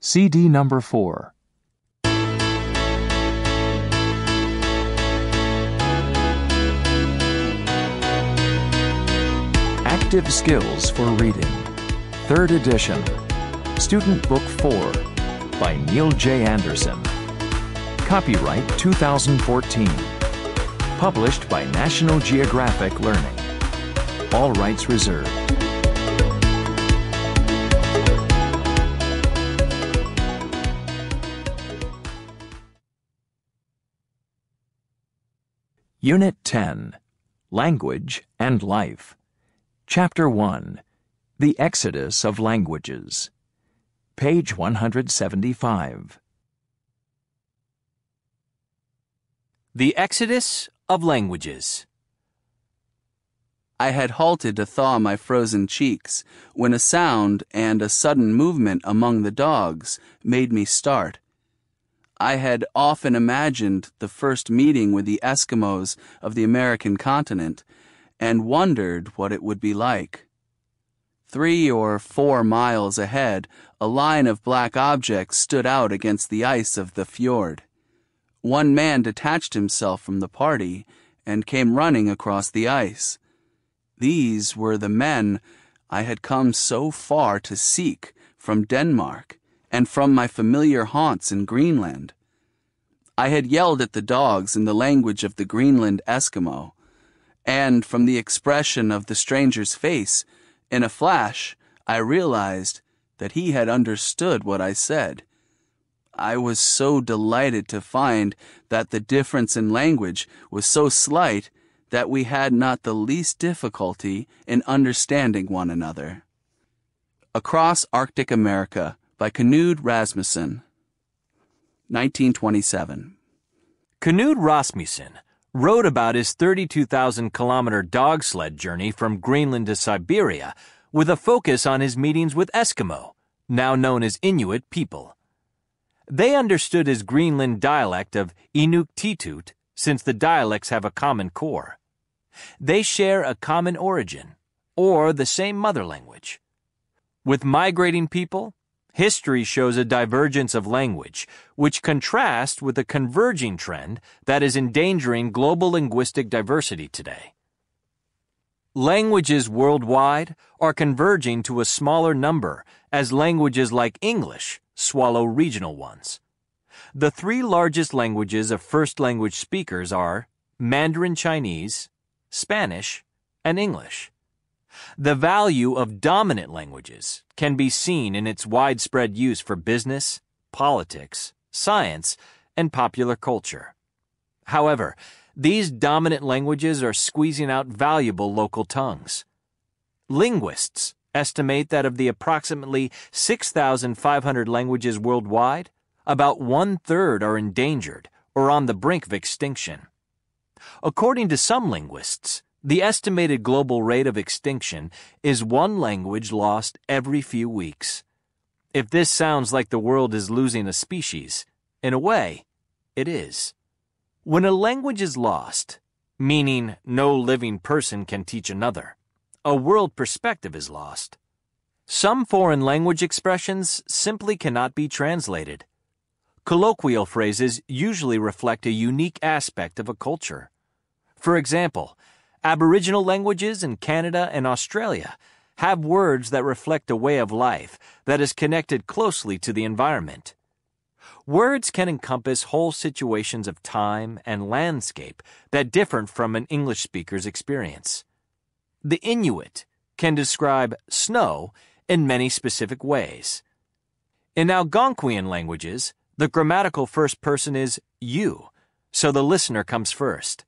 CD number 4. Active Skills for Reading, 3rd edition, Student Book 4, by Neil J. Anderson. Copyright 2014. Published by National Geographic Learning. All rights reserved. Unit 10, Language and Life. Chapter 1, The Exodus of Languages. Page 175. The Exodus of Languages. I had halted to thaw my frozen cheeks when a sound and a sudden movement among the dogs made me start. I had often imagined the first meeting with the Eskimos of the American continent and wondered what it would be like. 3 or 4 miles ahead, a line of black objects stood out against the ice of the fjord. One man detached himself from the party and came running across the ice. These were the men I had come so far to seek from Denmark and from my familiar haunts in Greenland. I had yelled at the dogs in the language of the Greenland Eskimo, and from the expression of the stranger's face, in a flash, I realized that he had understood what I said. I was so delighted to find that the difference in language was so slight that we had not the least difficulty in understanding one another. Across Arctic America by Knud Rasmussen, 1927. Knud Rasmussen wrote about his 32,000-kilometer dog sled journey from Greenland to Siberia with a focus on his meetings with Eskimo, now known as Inuit people. They understood his Greenland dialect of Inuktitut since the dialects have a common core. They share a common origin, or the same mother language. With migrating people, history shows a divergence of language, which contrasts with a converging trend that is endangering global linguistic diversity today. Languages worldwide are converging to a smaller number as languages like English swallow regional ones. The 3 largest languages of first language speakers are Mandarin Chinese, Spanish, and English. The value of dominant languages can be seen in its widespread use for business, politics, science, and popular culture. However, these dominant languages are squeezing out valuable local tongues. Linguists estimate that of the approximately 6,500 languages worldwide, about 1/3 are endangered or on the brink of extinction. According to some linguists, the estimated global rate of extinction is 1 language lost every few weeks. If this sounds like the world is losing a species, in a way, it is. When a language is lost, meaning no living person can teach another, a world perspective is lost. Some foreign language expressions simply cannot be translated. Colloquial phrases usually reflect a unique aspect of a culture. For example, Aboriginal languages in Canada and Australia have words that reflect a way of life that is connected closely to the environment. Words can encompass whole situations of time and landscape that differ from an English speaker's experience. The Inuit can describe snow in many specific ways. In Algonquian languages, the grammatical first person is you, so the listener comes first.